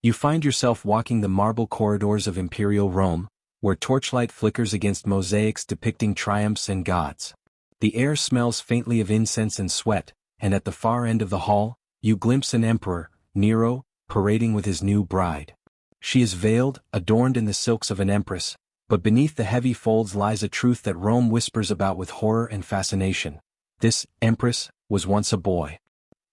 You find yourself walking the marble corridors of imperial Rome, where torchlight flickers against mosaics depicting triumphs and gods. The air smells faintly of incense and sweat, and at the far end of the hall, you glimpse an emperor, Nero, parading with his new bride. She is veiled, adorned in the silks of an empress, but beneath the heavy folds lies a truth that Rome whispers about with horror and fascination. This Empress was once a boy.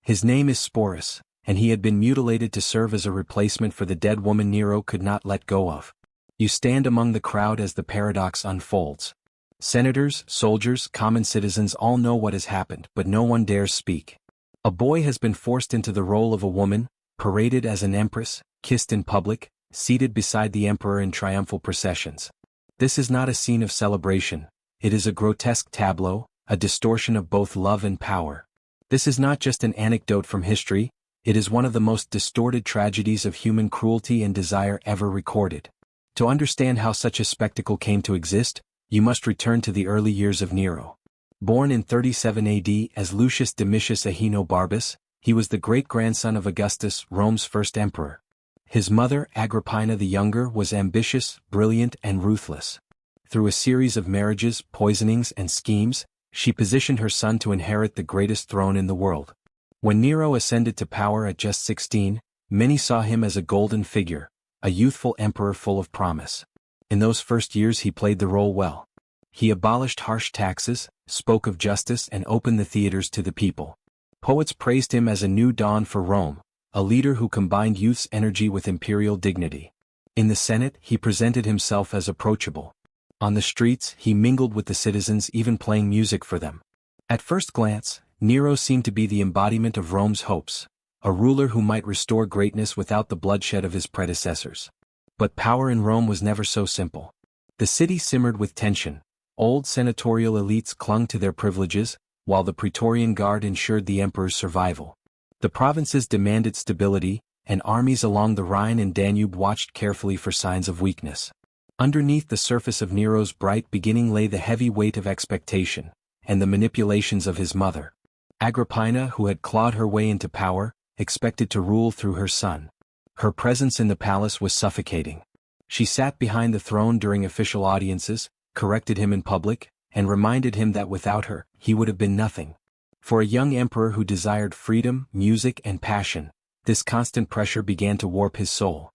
His name is Sporus, and he had been mutilated to serve as a replacement for the dead woman Nero could not let go of. You stand among the crowd as the paradox unfolds. Senators, soldiers, common citizens all know what has happened, but no one dares speak. A boy has been forced into the role of a woman, paraded as an empress, kissed in public, seated beside the emperor in triumphal processions. This is not a scene of celebration, it is a grotesque tableau, a distortion of both love and power. This is not just an anecdote from history, it is one of the most distorted tragedies of human cruelty and desire ever recorded. To understand how such a spectacle came to exist, you must return to the early years of Nero. Born in 37 AD as Lucius Domitius Ahenobarbus, he was the great-grandson of Augustus, Rome's first emperor. His mother, Agrippina the Younger, was ambitious, brilliant, and ruthless. Through a series of marriages, poisonings, and schemes, she positioned her son to inherit the greatest throne in the world. When Nero ascended to power at just 16, many saw him as a golden figure, a youthful emperor full of promise. In those first years he played the role well. He abolished harsh taxes, spoke of justice, and opened the theaters to the people. Poets praised him as a new dawn for Rome, a leader who combined youth's energy with imperial dignity. In the Senate, he presented himself as approachable. On the streets, he mingled with the citizens, even playing music for them. At first glance, Nero seemed to be the embodiment of Rome's hopes, a ruler who might restore greatness without the bloodshed of his predecessors. But power in Rome was never so simple. The city simmered with tension. Old senatorial elites clung to their privileges, while the Praetorian Guard ensured the emperor's survival. The provinces demanded stability, and armies along the Rhine and Danube watched carefully for signs of weakness. Underneath the surface of Nero's bright beginning lay the heavy weight of expectation, and the manipulations of his mother. Agrippina, who had clawed her way into power, expected to rule through her son. Her presence in the palace was suffocating. She sat behind the throne during official audiences, corrected him in public, and reminded him that without her, he would have been nothing. For a young emperor who desired freedom, music, and passion, this constant pressure began to warp his soul.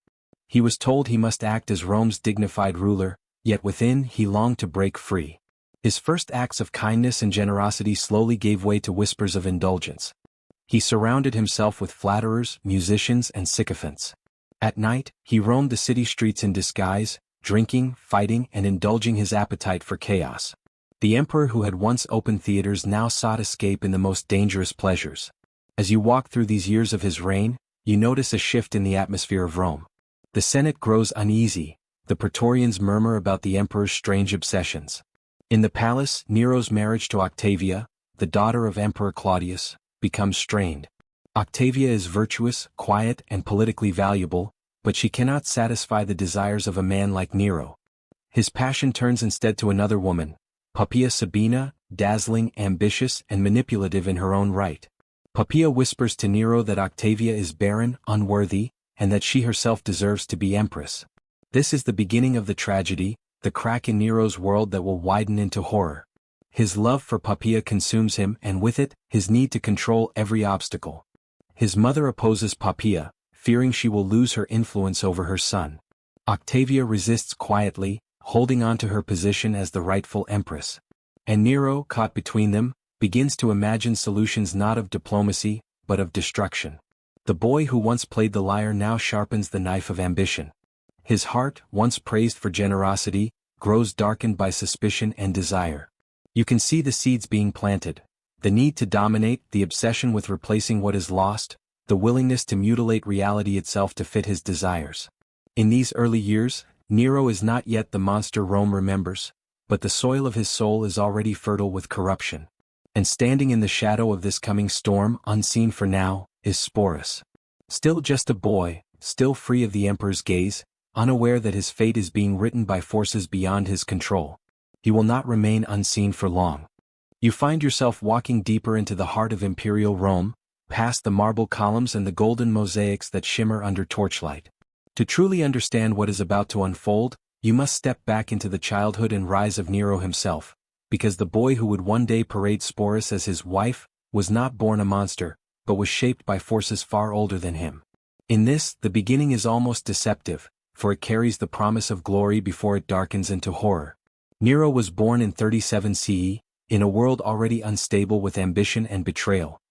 He was told he must act as Rome's dignified ruler, yet within he longed to break free. His first acts of kindness and generosity slowly gave way to whispers of indulgence. He surrounded himself with flatterers, musicians, and sycophants. At night, he roamed the city streets in disguise, drinking, fighting, and indulging his appetite for chaos. The emperor who had once opened theaters now sought escape in the most dangerous pleasures. As you walk through these years of his reign, you notice a shift in the atmosphere of Rome. The Senate grows uneasy, the Praetorians murmur about the emperor's strange obsessions. In the palace, Nero's marriage to Octavia, the daughter of Emperor Claudius, becomes strained. Octavia is virtuous, quiet, and politically valuable, but she cannot satisfy the desires of a man like Nero. His passion turns instead to another woman, Poppaea Sabina, dazzling, ambitious, and manipulative in her own right. Poppaea whispers to Nero that Octavia is barren, unworthy, and that she herself deserves to be empress. This is the beginning of the tragedy, the crack in Nero's world that will widen into horror. His love for Poppaea consumes him, and with it, his need to control every obstacle. His mother opposes Poppaea, fearing she will lose her influence over her son. Octavia resists quietly, holding on to her position as the rightful empress. And Nero, caught between them, begins to imagine solutions not of diplomacy, but of destruction. The boy who once played the lyre now sharpens the knife of ambition. His heart, once praised for generosity, grows darkened by suspicion and desire. You can see the seeds being planted. The need to dominate, the obsession with replacing what is lost, the willingness to mutilate reality itself to fit his desires. In these early years, Nero is not yet the monster Rome remembers, but the soil of his soul is already fertile with corruption. And standing in the shadow of this coming storm, unseen for now, is Sporus. Still just a boy, still free of the emperor's gaze, unaware that his fate is being written by forces beyond his control. He will not remain unseen for long. You find yourself walking deeper into the heart of imperial Rome, past the marble columns and the golden mosaics that shimmer under torchlight. To truly understand what is about to unfold, you must step back into the childhood and rise of Nero himself, because the boy who would one day parade Sporus as his wife was not born a monster, but was shaped by forces far older than him. In this, the beginning is almost deceptive, for it carries the promise of glory before it darkens into horror. Nero was born in 37 CE, in a world already unstable with ambition and betrayal.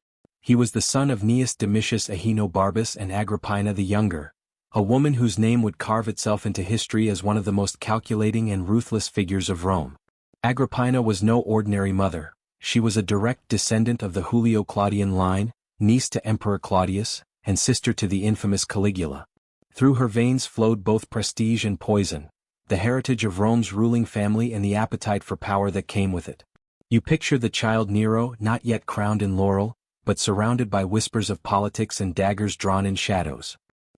He was the son of Gnaeus Domitius Ahenobarbus and Agrippina the Younger, a woman whose name would carve itself into history as one of the most calculating and ruthless figures of Rome. Agrippina was no ordinary mother. She was a direct descendant of the Julio-Claudian line, niece to Emperor Claudius, and sister to the infamous Caligula. Through her veins flowed both prestige and poison, the heritage of Rome's ruling family and the appetite for power that came with it. You picture the child Nero not yet crowned in laurel, but surrounded by whispers of politics and daggers drawn in shadows.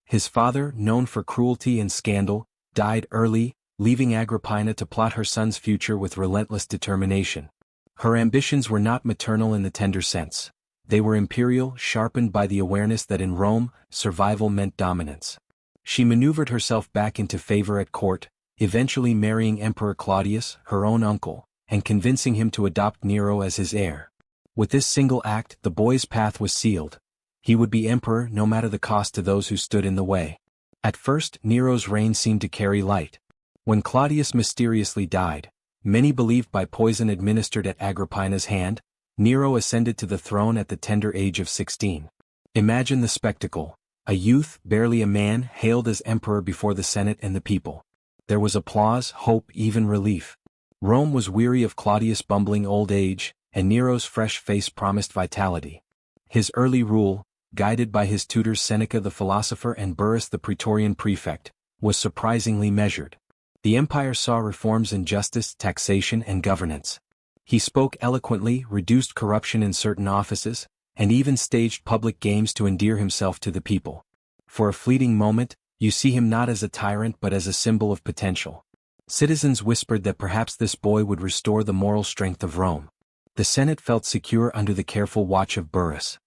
His father, known for cruelty and scandal, died early, leaving Agrippina to plot her son's future with relentless determination. Her ambitions were not maternal in the tender sense. They were imperial, sharpened by the awareness that in Rome, survival meant dominance. She maneuvered herself back into favor at court, eventually marrying Emperor Claudius, her own uncle, and convincing him to adopt Nero as his heir. With this single act, the boy's path was sealed. He would be emperor no matter the cost to those who stood in the way. At first, Nero's reign seemed to carry light. When Claudius mysteriously died, many believed by poison administered at Agrippina's hand, Nero ascended to the throne at the tender age of 16. Imagine the spectacle. A youth, barely a man, hailed as emperor before the Senate and the people. There was applause, hope, even relief. Rome was weary of Claudius' bumbling old age, and Nero's fresh face promised vitality. His early rule, guided by his tutors Seneca the philosopher and Burrus the praetorian prefect, was surprisingly measured. The empire saw reforms in justice, taxation, and governance. He spoke eloquently, reduced corruption in certain offices, and even staged public games to endear himself to the people. For a fleeting moment, you see him not as a tyrant but as a symbol of potential. Citizens whispered that perhaps this boy would restore the moral strength of Rome. The Senate felt secure under the careful watch of Burrus.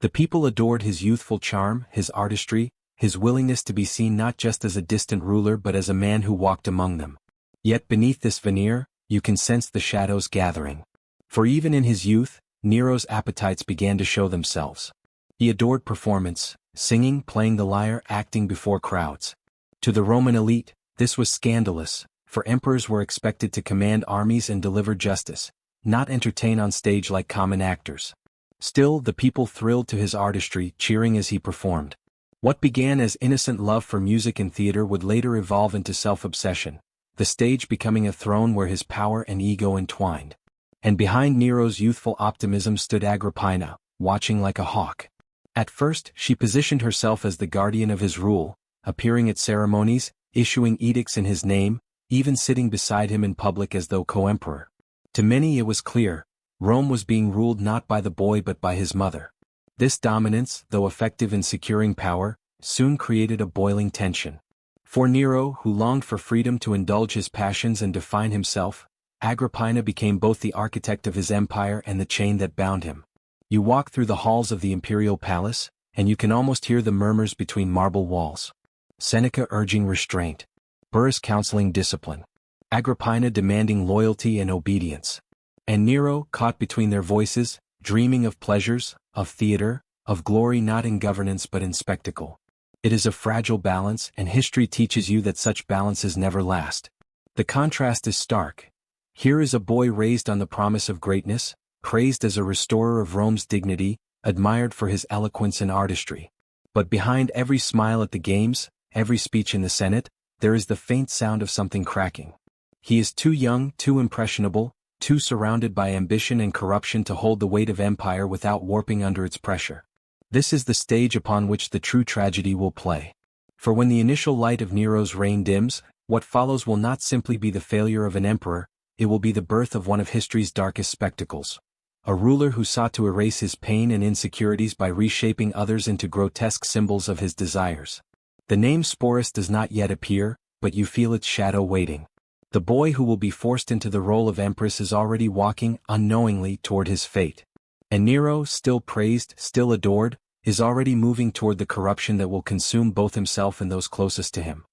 The people adored his youthful charm, his artistry, his willingness to be seen not just as a distant ruler but as a man who walked among them. Yet beneath this veneer, you can sense the shadows gathering. For even in his youth, Nero's appetites began to show themselves. He adored performance, singing, playing the lyre, acting before crowds. To the Roman elite, this was scandalous, for emperors were expected to command armies and deliver justice, not entertain on stage like common actors. Still, the people thrilled to his artistry, cheering as he performed. What began as innocent love for music and theater would later evolve into self-obsession, the stage becoming a throne where his power and ego entwined. And behind Nero's youthful optimism stood Agrippina, watching like a hawk. At first, she positioned herself as the guardian of his rule, appearing at ceremonies, issuing edicts in his name, even sitting beside him in public as though co-emperor. To many it was clear, Rome was being ruled not by the boy but by his mother. This dominance, though effective in securing power, soon created a boiling tension. For Nero, who longed for freedom to indulge his passions and define himself, Agrippina became both the architect of his empire and the chain that bound him. You walk through the halls of the imperial palace, and you can almost hear the murmurs between marble walls. Seneca urging restraint, Burrus counseling discipline, Agrippina demanding loyalty and obedience. And Nero, caught between their voices, dreaming of pleasures, of theater, of glory not in governance but in spectacle. It is a fragile balance, and history teaches you that such balances never last. The contrast is stark. Here is a boy raised on the promise of greatness, praised as a restorer of Rome's dignity, admired for his eloquence and artistry. But behind every smile at the games, every speech in the Senate, there is the faint sound of something cracking. He is too young, too impressionable, too surrounded by ambition and corruption to hold the weight of empire without warping under its pressure. This is the stage upon which the true tragedy will play. For when the initial light of Nero's reign dims, what follows will not simply be the failure of an emperor, it will be the birth of one of history's darkest spectacles. A ruler who sought to erase his pain and insecurities by reshaping others into grotesque symbols of his desires. The name Sporus does not yet appear, but you feel its shadow waiting. The boy who will be forced into the role of Empress is already walking, unknowingly, toward his fate. And Nero, still praised, still adored, is already moving toward the corruption that will consume both himself and those closest to him.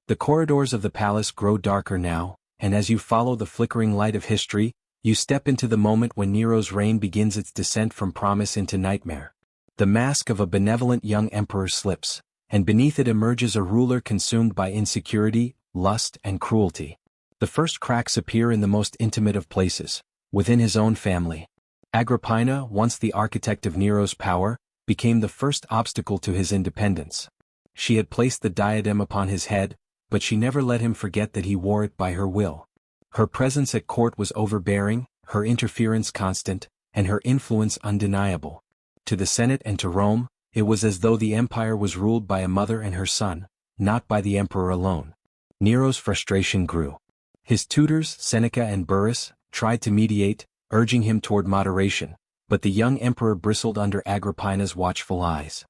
The corridors of the palace grow darker now, and as you follow the flickering light of history, you step into the moment when Nero's reign begins its descent from promise into nightmare. The mask of a benevolent young emperor slips, and beneath it emerges a ruler consumed by insecurity, lust, and cruelty. The first cracks appear in the most intimate of places, within his own family. Agrippina, once the architect of Nero's power, became the first obstacle to his independence. She had placed the diadem upon his head, but she never let him forget that he wore it by her will. Her presence at court was overbearing, her interference constant, and her influence undeniable. To the Senate and to Rome, it was as though the empire was ruled by a mother and her son, not by the emperor alone. Nero's frustration grew. His tutors, Seneca and Burrus, tried to mediate, urging him toward moderation, but the young emperor bristled under Agrippina's watchful eyes.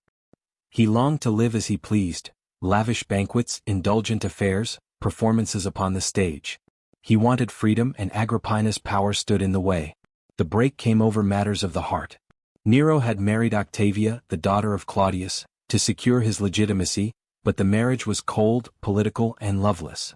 He longed to live as he pleased, lavish banquets, indulgent affairs, performances upon the stage. He wanted freedom, and Agrippina's power stood in the way. The break came over matters of the heart. Nero had married Octavia, the daughter of Claudius, to secure his legitimacy, but the marriage was cold, political, and loveless.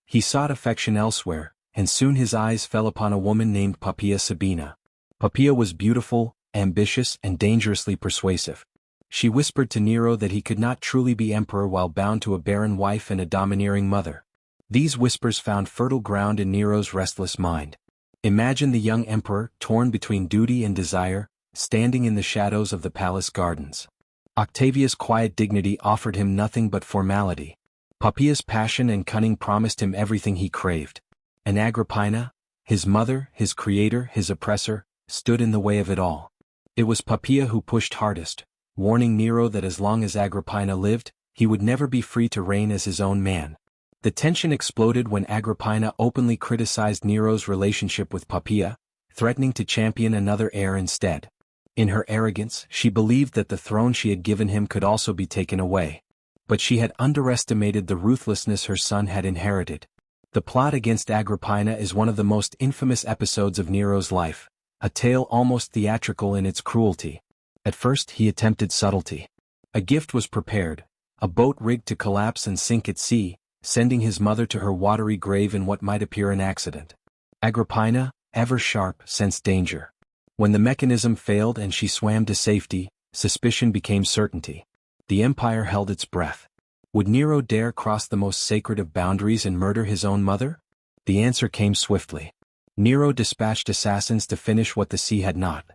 He sought affection elsewhere, and soon his eyes fell upon a woman named Poppaea Sabina. Poppaea was beautiful, ambitious, and dangerously persuasive. She whispered to Nero that he could not truly be emperor while bound to a barren wife and a domineering mother. These whispers found fertile ground in Nero's restless mind. Imagine the young emperor, torn between duty and desire, standing in the shadows of the palace gardens. Octavia's quiet dignity offered him nothing but formality. Poppaea's passion and cunning promised him everything he craved. And Agrippina, his mother, his creator, his oppressor, stood in the way of it all. It was Poppaea who pushed hardest, warning Nero that as long as Agrippina lived, he would never be free to reign as his own man. The tension exploded when Agrippina openly criticized Nero's relationship with Poppaea, threatening to champion another heir instead. In her arrogance, she believed that the throne she had given him could also be taken away. But she had underestimated the ruthlessness her son had inherited. The plot against Agrippina is one of the most infamous episodes of Nero's life, a tale almost theatrical in its cruelty. At first he attempted subtlety. A gift was prepared, a boat rigged to collapse and sink at sea, sending his mother to her watery grave in what might appear an accident. Agrippina, ever sharp, sensed danger. When the mechanism failed and she swam to safety, suspicion became certainty. The empire held its breath. Would Nero dare cross the most sacred of boundaries and murder his own mother? The answer came swiftly. Nero dispatched assassins to finish what the sea had not.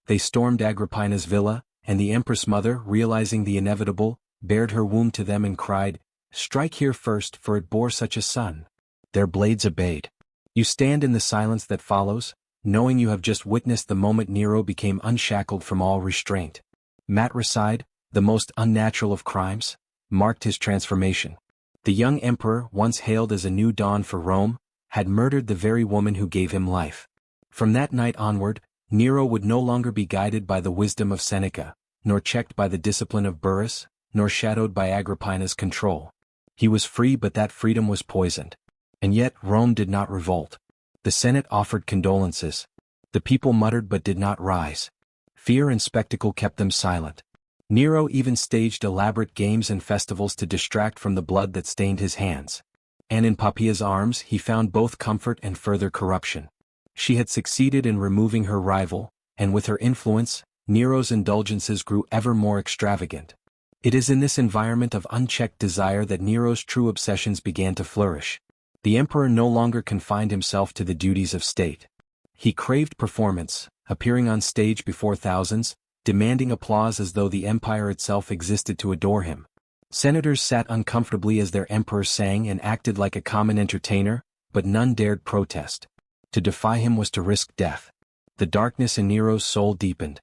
They stormed Agrippina's villa, and the Empress mother, realizing the inevitable, bared her womb to them and cried, "Strike here first, for it bore such a son." Their blades obeyed. You stand in the silence that follows, knowing you have just witnessed the moment Nero became unshackled from all restraint. Matricide, the most unnatural of crimes, marked his transformation. The young emperor, once hailed as a new dawn for Rome, had murdered the very woman who gave him life. From that night onward, Nero would no longer be guided by the wisdom of Seneca, nor checked by the discipline of Burrus, nor shadowed by Agrippina's control. He was free, but that freedom was poisoned. And yet Rome did not revolt. The Senate offered condolences. The people muttered but did not rise. Fear and spectacle kept them silent. Nero even staged elaborate games and festivals to distract from the blood that stained his hands. And in Poppaea's arms he found both comfort and further corruption. She had succeeded in removing her rival, and with her influence, Nero's indulgences grew ever more extravagant. It is in this environment of unchecked desire that Nero's true obsessions began to flourish. The emperor no longer confined himself to the duties of state. He craved performance, appearing on stage before thousands, demanding applause as though the empire itself existed to adore him. Senators sat uncomfortably as their emperor sang and acted like a common entertainer, but none dared protest. To defy him was to risk death. The darkness in Nero's soul deepened.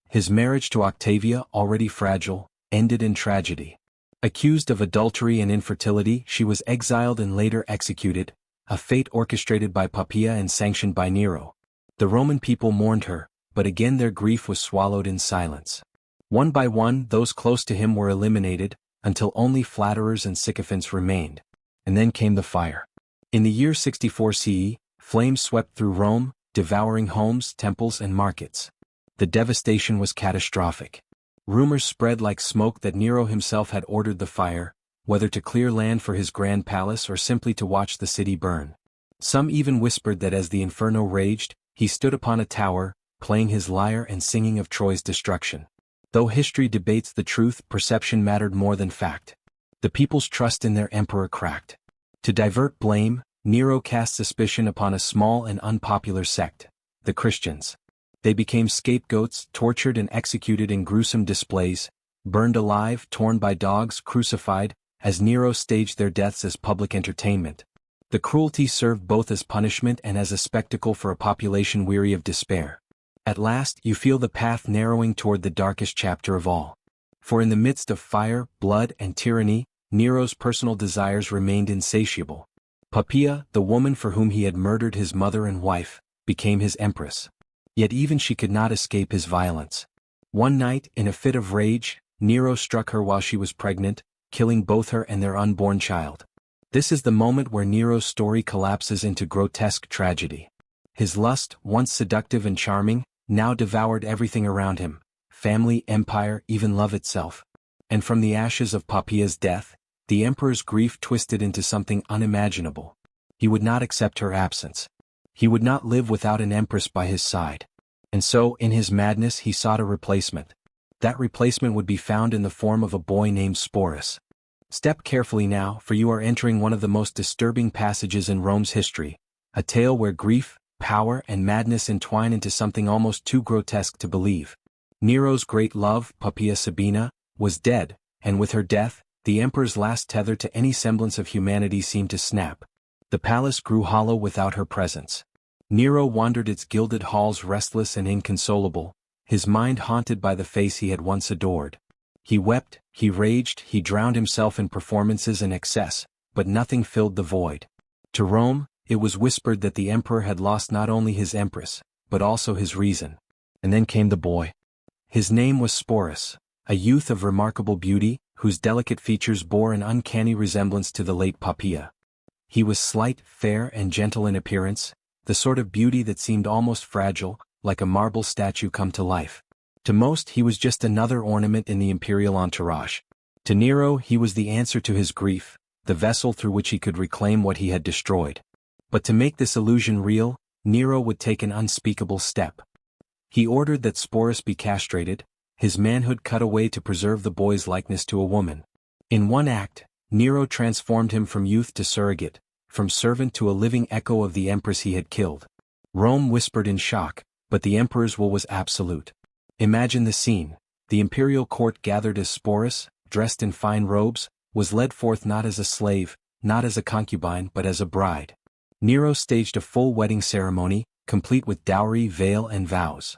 His marriage to Octavia, already fragile, ended in tragedy. Accused of adultery and infertility, she was exiled and later executed, a fate orchestrated by Poppaea and sanctioned by Nero. The Roman people mourned her, but again their grief was swallowed in silence. One by one, those close to him were eliminated, until only flatterers and sycophants remained. And then came the fire. In the year 64 CE, flames swept through Rome, devouring homes, temples, and markets. The devastation was catastrophic. Rumors spread like smoke that Nero himself had ordered the fire, whether to clear land for his grand palace or simply to watch the city burn. Some even whispered that as the inferno raged, he stood upon a tower, playing his lyre and singing of Troy's destruction. Though history debates the truth, perception mattered more than fact. The people's trust in their emperor cracked. To divert blame, Nero cast suspicion upon a small and unpopular sect, the Christians. They became scapegoats, tortured and executed in gruesome displays, burned alive, torn by dogs, crucified, as Nero staged their deaths as public entertainment. The cruelty served both as punishment and as a spectacle for a population weary of despair. At last you feel the path narrowing toward the darkest chapter of all. For in the midst of fire, blood, and tyranny, Nero's personal desires remained insatiable. Poppaea, the woman for whom he had murdered his mother and wife, became his empress. Yet even she could not escape his violence. One night, in a fit of rage, Nero struck her while she was pregnant, killing both her and their unborn child. This is the moment where Nero's story collapses into grotesque tragedy. His lust, once seductive and charming, now devoured everything around him: family, empire, even love itself. And from the ashes of Poppaea's death, the emperor's grief twisted into something unimaginable. He would not accept her absence. He would not live without an empress by his side. And so, in his madness, he sought a replacement. That replacement would be found in the form of a boy named Sporus. Step carefully now, for you are entering one of the most disturbing passages in Rome's history, a tale where grief, power, and madness entwine into something almost too grotesque to believe. Nero's great love, Poppaea Sabina, was dead, and with her death, the emperor's last tether to any semblance of humanity seemed to snap. The palace grew hollow without her presence. Nero wandered its gilded halls restless and inconsolable, his mind haunted by the face he had once adored. He wept, he raged, he drowned himself in performances and excess, but nothing filled the void. To Rome, it was whispered that the emperor had lost not only his empress, but also his reason. And then came the boy. His name was Sporus, a youth of remarkable beauty, whose delicate features bore an uncanny resemblance to the late Poppaea. He was slight, fair, and gentle in appearance, the sort of beauty that seemed almost fragile, like a marble statue come to life. To most he was just another ornament in the imperial entourage. To Nero he was the answer to his grief, the vessel through which he could reclaim what he had destroyed. But to make this illusion real, Nero would take an unspeakable step. He ordered that Sporus be castrated, his manhood cut away to preserve the boy's likeness to a woman. In one act, Nero transformed him from youth to surrogate, from servant to a living echo of the empress he had killed. Rome whispered in shock, but the emperor's will was absolute. Imagine the scene. The imperial court gathered as Sporus, dressed in fine robes, was led forth not as a slave, not as a concubine but as a bride. Nero staged a full wedding ceremony, complete with dowry, veil, and vows.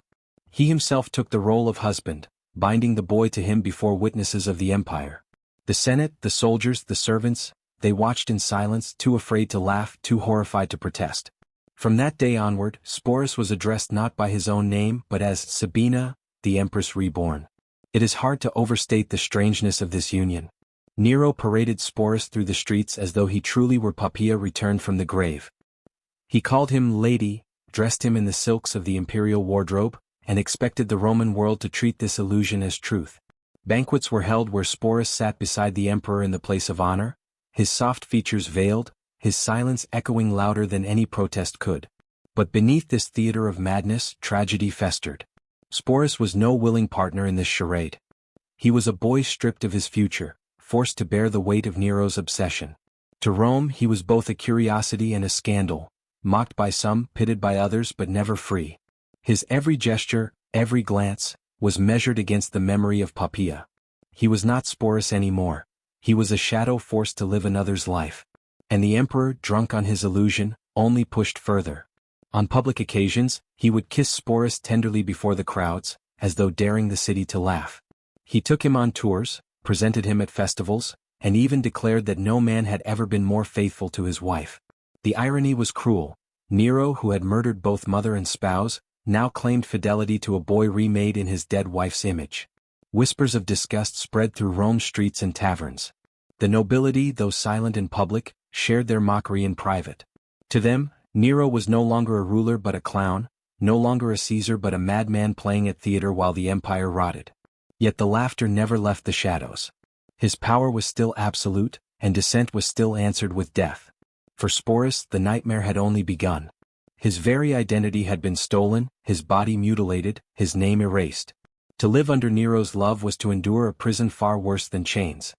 He himself took the role of husband, binding the boy to him before witnesses of the empire. The Senate, the soldiers, the servants, they watched in silence, too afraid to laugh, too horrified to protest. From that day onward, Sporus was addressed not by his own name but as Sabina, the Empress reborn. It is hard to overstate the strangeness of this union. Nero paraded Sporus through the streets as though he truly were Poppaea returned from the grave. He called him lady, dressed him in the silks of the imperial wardrobe, and expected the Roman world to treat this illusion as truth. Banquets were held where Sporus sat beside the emperor in the place of honor, his soft features veiled, his silence echoing louder than any protest could. But beneath this theater of madness, tragedy festered. Sporus was no willing partner in this charade. He was a boy stripped of his future, forced to bear the weight of Nero's obsession. To Rome he was both a curiosity and a scandal, mocked by some, pitied by others but never free. His every gesture, every glance, was measured against the memory of Poppaea. He was not Sporus anymore. He was a shadow forced to live another's life. And the emperor, drunk on his illusion, only pushed further. On public occasions, he would kiss Sporus tenderly before the crowds, as though daring the city to laugh. He took him on tours, presented him at festivals, and even declared that no man had ever been more faithful to his wife. The irony was cruel. Nero, who had murdered both mother and spouse, now claimed fidelity to a boy remade in his dead wife's image. Whispers of disgust spread through Rome's streets and taverns. The nobility, though silent in public, shared their mockery in private. To them, Nero was no longer a ruler but a clown, no longer a Caesar but a madman playing at theater while the empire rotted. Yet the laughter never left the shadows. His power was still absolute, and dissent was still answered with death. For Sporus, the nightmare had only begun. His very identity had been stolen, his body mutilated, his name erased. To live under Nero's love was to endure a prison far worse than chains.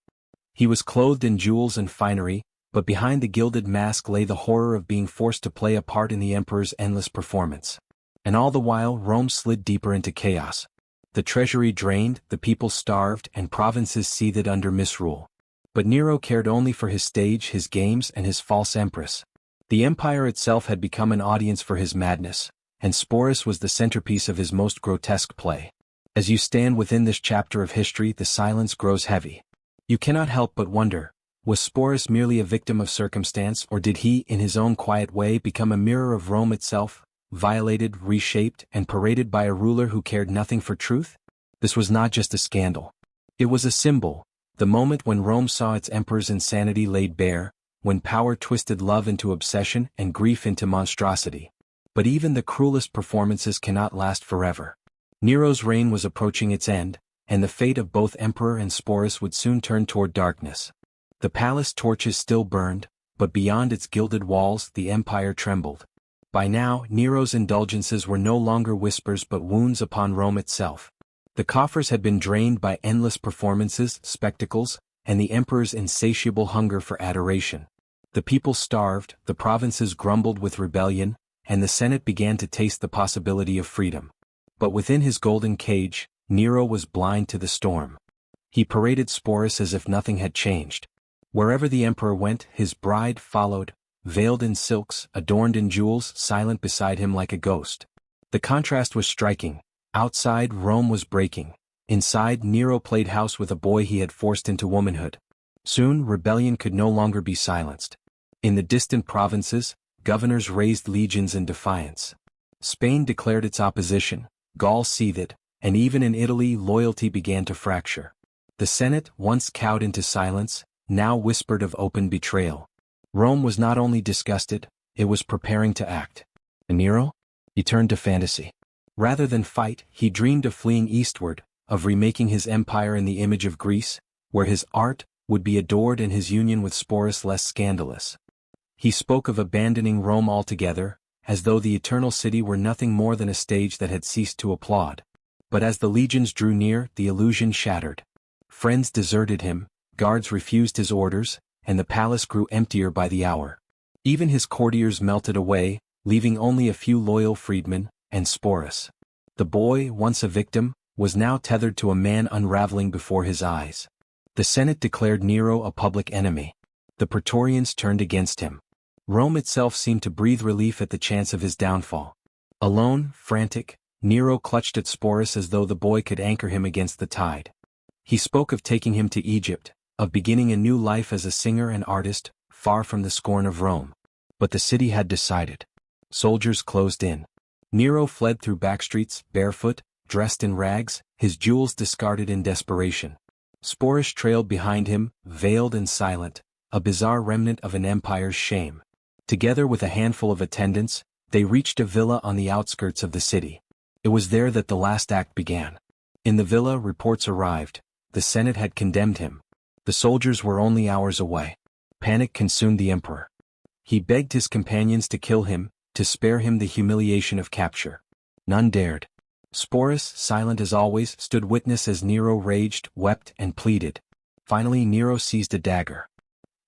He was clothed in jewels and finery, but behind the gilded mask lay the horror of being forced to play a part in the emperor's endless performance. And all the while Rome slid deeper into chaos. The treasury drained, the people starved, and provinces seethed under misrule. But Nero cared only for his stage, his games, and his false empress. The empire itself had become an audience for his madness, and Sporus was the centerpiece of his most grotesque play. As you stand within this chapter of history, the silence grows heavy. You cannot help but wonder, was Sporus merely a victim of circumstance, or did he, in his own quiet way, become a mirror of Rome itself, violated, reshaped, and paraded by a ruler who cared nothing for truth? This was not just a scandal. It was a symbol, the moment when Rome saw its emperor's insanity laid bare, when power twisted love into obsession and grief into monstrosity. But even the cruelest performances cannot last forever. Nero's reign was approaching its end, and the fate of both emperor and Sporus would soon turn toward darkness. The palace torches still burned, but beyond its gilded walls the empire trembled. By now, Nero's indulgences were no longer whispers but wounds upon Rome itself. The coffers had been drained by endless performances, spectacles, and the emperor's insatiable hunger for adoration. The people starved, the provinces grumbled with rebellion, and the Senate began to taste the possibility of freedom. But within his golden cage, Nero was blind to the storm. He paraded Sporus as if nothing had changed. Wherever the emperor went, his bride followed, veiled in silks, adorned in jewels, silent beside him like a ghost. The contrast was striking. Outside, Rome was breaking. Inside, Nero played house with a boy he had forced into womanhood. Soon, rebellion could no longer be silenced. In the distant provinces, governors raised legions in defiance. Spain declared its opposition, Gaul seethed, and even in Italy loyalty began to fracture. The Senate, once cowed into silence, now whispered of open betrayal. Rome was not only disgusted, it was preparing to act. And Nero? He turned to fantasy. Rather than fight, he dreamed of fleeing eastward, of remaking his empire in the image of Greece, where his art would be adored and his union with Sporus less scandalous. He spoke of abandoning Rome altogether, as though the eternal city were nothing more than a stage that had ceased to applaud. But as the legions drew near, the illusion shattered. Friends deserted him, guards refused his orders, and the palace grew emptier by the hour. Even his courtiers melted away, leaving only a few loyal freedmen, and Sporus. The boy, once a victim, was now tethered to a man unraveling before his eyes. The Senate declared Nero a public enemy. The Praetorians turned against him. Rome itself seemed to breathe relief at the chance of his downfall. Alone, frantic, Nero clutched at Sporus as though the boy could anchor him against the tide. He spoke of taking him to Egypt, of beginning a new life as a singer and artist, far from the scorn of Rome. But the city had decided. Soldiers closed in. Nero fled through backstreets, barefoot, dressed in rags, his jewels discarded in desperation. Sporus trailed behind him, veiled and silent, a bizarre remnant of an empire's shame. Together with a handful of attendants, they reached a villa on the outskirts of the city. It was there that the last act began. In the villa, reports arrived. The Senate had condemned him. The soldiers were only hours away. Panic consumed the emperor. He begged his companions to kill him, to spare him the humiliation of capture. None dared. Sporus, silent as always, stood witness as Nero raged, wept, and pleaded. Finally Nero seized a dagger.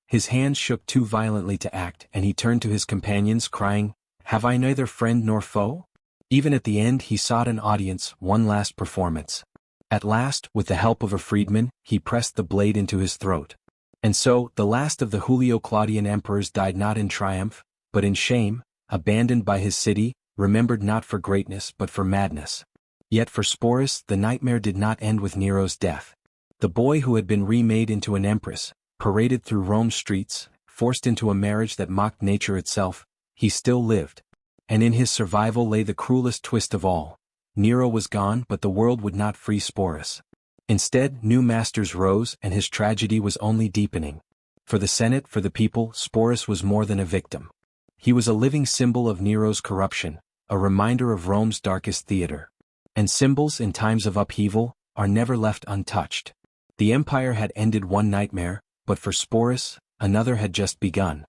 His hands shook too violently to act, and he turned to his companions crying, "Have I neither friend nor foe?" Even at the end he sought an audience, one last performance. At last, with the help of a freedman, he pressed the blade into his throat. And so, the last of the Julio-Claudian emperors died not in triumph, but in shame, abandoned by his city, remembered not for greatness but for madness. Yet for Sporus, the nightmare did not end with Nero's death. The boy who had been remade into an empress, paraded through Rome's streets, forced into a marriage that mocked nature itself, he still lived. And in his survival lay the cruelest twist of all. Nero was gone, but the world would not free Sporus. Instead, new masters rose, and his tragedy was only deepening. For the Senate, for the people, Sporus was more than a victim. He was a living symbol of Nero's corruption, a reminder of Rome's darkest theater. And symbols, in times of upheaval, are never left untouched. The empire had ended one nightmare, but for Sporus, another had just begun.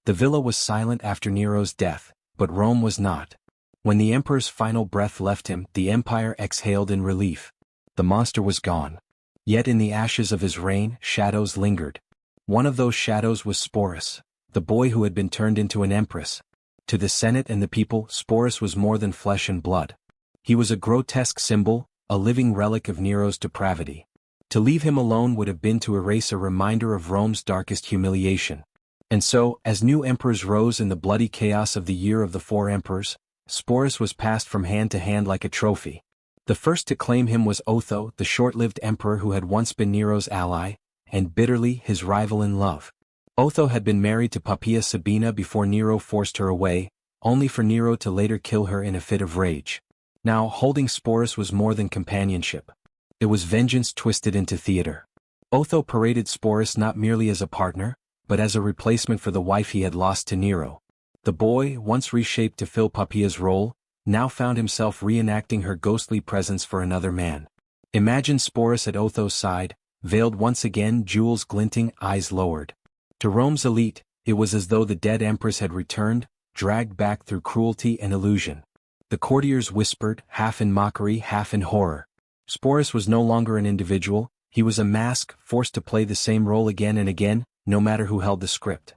The villa was silent after Nero's death, but Rome was not. When the emperor's final breath left him, the empire exhaled in relief. The monster was gone. Yet in the ashes of his reign, shadows lingered. One of those shadows was Sporus, the boy who had been turned into an empress. To the Senate and the people, Sporus was more than flesh and blood. He was a grotesque symbol, a living relic of Nero's depravity. To leave him alone would have been to erase a reminder of Rome's darkest humiliation. And so, as new emperors rose in the bloody chaos of the Year of the Four Emperors, Sporus was passed from hand to hand like a trophy. The first to claim him was Otho, the short-lived emperor who had once been Nero's ally, and bitterly his rival in love. Otho had been married to Poppaea Sabina before Nero forced her away, only for Nero to later kill her in a fit of rage. Now, holding Sporus was more than companionship. It was vengeance twisted into theater. Otho paraded Sporus not merely as a partner, but as a replacement for the wife he had lost to Nero. The boy, once reshaped to fill Poppaea's role, now found himself reenacting her ghostly presence for another man. Imagine Sporus at Otho's side, veiled once again, jewels glinting, eyes lowered. To Rome's elite, it was as though the dead empress had returned, dragged back through cruelty and illusion. The courtiers whispered, half in mockery, half in horror. Sporus was no longer an individual, he was a mask, forced to play the same role again and again, no matter who held the script.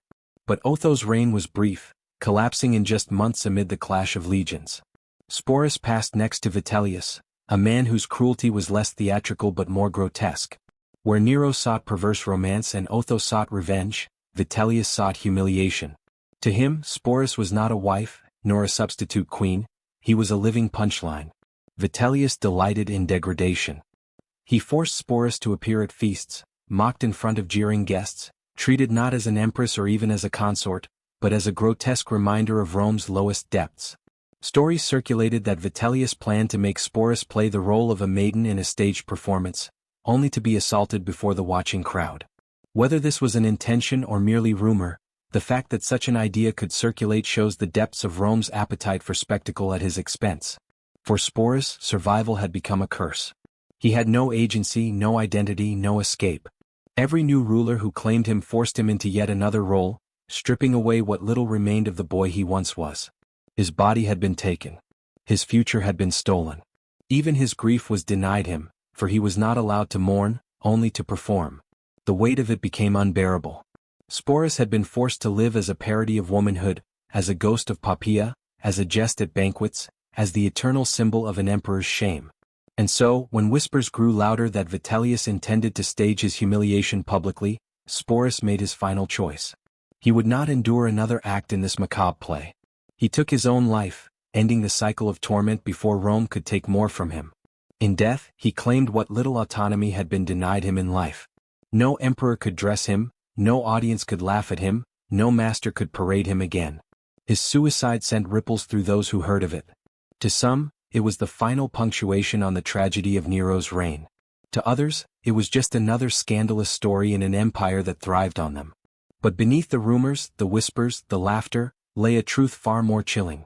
But Otho's reign was brief, collapsing in just months amid the clash of legions. Sporus passed next to Vitellius, a man whose cruelty was less theatrical but more grotesque. Where Nero sought perverse romance and Otho sought revenge, Vitellius sought humiliation. To him, Sporus was not a wife, nor a substitute queen, he was a living punchline. Vitellius delighted in degradation. He forced Sporus to appear at feasts, mocked in front of jeering guests, treated not as an empress or even as a consort, but as a grotesque reminder of Rome's lowest depths. Stories circulated that Vitellius planned to make Sporus play the role of a maiden in a staged performance, only to be assaulted before the watching crowd. Whether this was an intention or merely rumor, the fact that such an idea could circulate shows the depths of Rome's appetite for spectacle at his expense. For Sporus, survival had become a curse. He had no agency, no identity, no escape. Every new ruler who claimed him forced him into yet another role, stripping away what little remained of the boy he once was. His body had been taken. His future had been stolen. Even his grief was denied him, for he was not allowed to mourn, only to perform. The weight of it became unbearable. Sporus had been forced to live as a parody of womanhood, as a ghost of Poppaea, as a jest at banquets, as the eternal symbol of an emperor's shame. And so, when whispers grew louder that Vitellius intended to stage his humiliation publicly, Sporus made his final choice. He would not endure another act in this macabre play. He took his own life, ending the cycle of torment before Rome could take more from him. In death, he claimed what little autonomy had been denied him in life. No emperor could dress him, no audience could laugh at him, no master could parade him again. His suicide sent ripples through those who heard of it. To some, it was the final punctuation on the tragedy of Nero's reign. To others, it was just another scandalous story in an empire that thrived on them. But beneath the rumors, the whispers, the laughter, lay a truth far more chilling.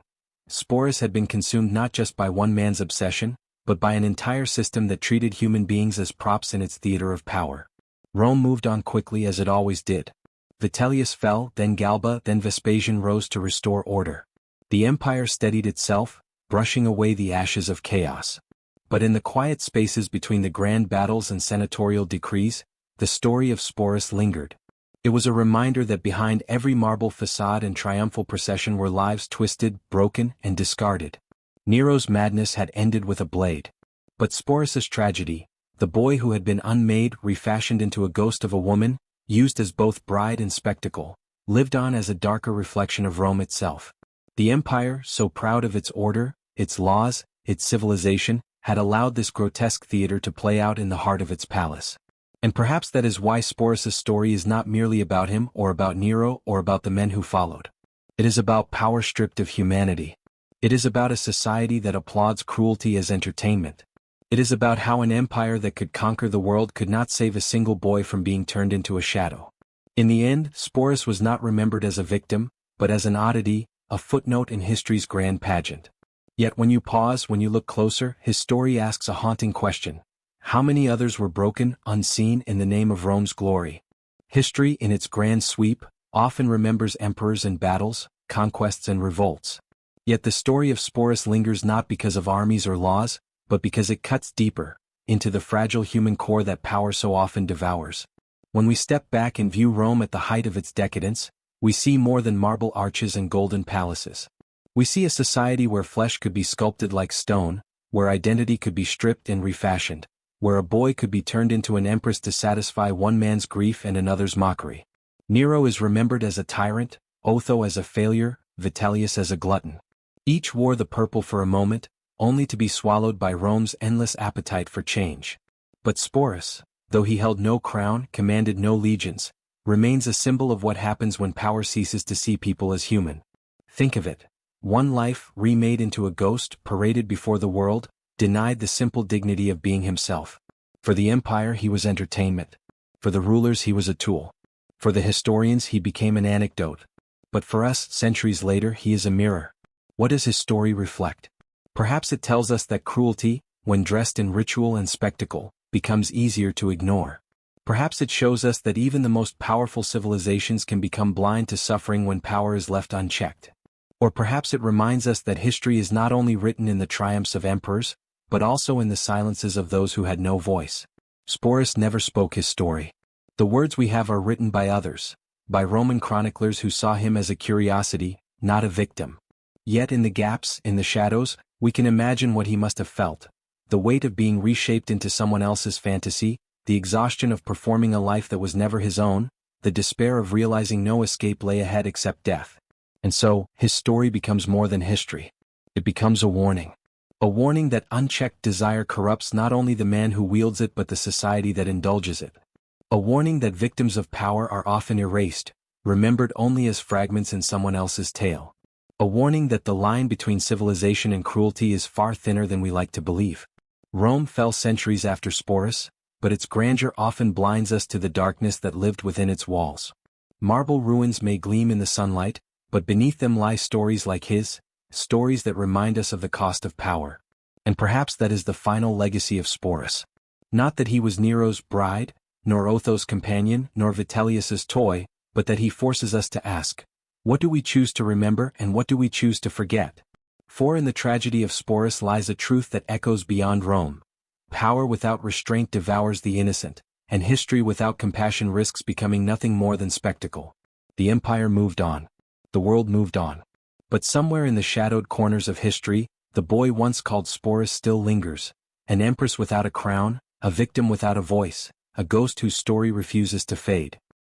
Sporus had been consumed not just by one man's obsession, but by an entire system that treated human beings as props in its theater of power. Rome moved on quickly as it always did. Vitellius fell, then Galba, then Vespasian rose to restore order. The empire steadied itself, brushing away the ashes of chaos. But in the quiet spaces between the grand battles and senatorial decrees, the story of Sporus lingered. It was a reminder that behind every marble facade and triumphal procession were lives twisted, broken, and discarded. Nero's madness had ended with a blade. But Sporus's tragedy, the boy who had been unmade, refashioned into a ghost of a woman, used as both bride and spectacle, lived on as a darker reflection of Rome itself. The empire, so proud of its order, its laws, its civilization, had allowed this grotesque theater to play out in the heart of its palace. And perhaps that is why Sporus's story is not merely about him or about Nero or about the men who followed. It is about power stripped of humanity. It is about a society that applauds cruelty as entertainment. It is about how an empire that could conquer the world could not save a single boy from being turned into a shadow. In the end, Sporus was not remembered as a victim, but as an oddity, a footnote in history's grand pageant. Yet when you pause, when you look closer, his story asks a haunting question. How many others were broken, unseen in the name of Rome's glory? History, in its grand sweep, often remembers emperors and battles, conquests and revolts. Yet the story of Sporus lingers not because of armies or laws, but because it cuts deeper, into the fragile human core that power so often devours. When we step back and view Rome at the height of its decadence, we see more than marble arches and golden palaces. We see a society where flesh could be sculpted like stone, where identity could be stripped and refashioned, where a boy could be turned into an empress to satisfy one man's grief and another's mockery. Nero is remembered as a tyrant, Otho as a failure, Vitellius as a glutton. Each wore the purple for a moment, only to be swallowed by Rome's endless appetite for change. But Sporus, though he held no crown, commanded no legions, remains a symbol of what happens when power ceases to see people as human. Think of it. One life, remade into a ghost, paraded before the world, denied the simple dignity of being himself. For the empire he was entertainment. For the rulers he was a tool. For the historians he became an anecdote. But for us, centuries later, he is a mirror. What does his story reflect? Perhaps it tells us that cruelty, when dressed in ritual and spectacle, becomes easier to ignore. Perhaps it shows us that even the most powerful civilizations can become blind to suffering when power is left unchecked. Or perhaps it reminds us that history is not only written in the triumphs of emperors, but also in the silences of those who had no voice. Sporus never spoke his story. The words we have are written by others, by Roman chroniclers who saw him as a curiosity, not a victim. Yet in the gaps, in the shadows, we can imagine what he must have felt. The weight of being reshaped into someone else's fantasy, the exhaustion of performing a life that was never his own, the despair of realizing no escape lay ahead except death. And so, his story becomes more than history. It becomes a warning. A warning that unchecked desire corrupts not only the man who wields it but the society that indulges it. A warning that victims of power are often erased, remembered only as fragments in someone else's tale. A warning that the line between civilization and cruelty is far thinner than we like to believe. Rome fell centuries after Sporus, but its grandeur often blinds us to the darkness that lived within its walls. Marble ruins may gleam in the sunlight, but beneath them lie stories like his, stories that remind us of the cost of power. And perhaps that is the final legacy of Sporus. Not that he was Nero's bride, nor Otho's companion, nor Vitellius's toy, but that he forces us to ask, what do we choose to remember and what do we choose to forget? For in the tragedy of Sporus lies a truth that echoes beyond Rome. Power without restraint devours the innocent, and history without compassion risks becoming nothing more than spectacle. The empire moved on. The world moved on. But somewhere in the shadowed corners of history, the boy once called Sporus still lingers, an empress without a crown, a victim without a voice, a ghost whose story refuses to fade.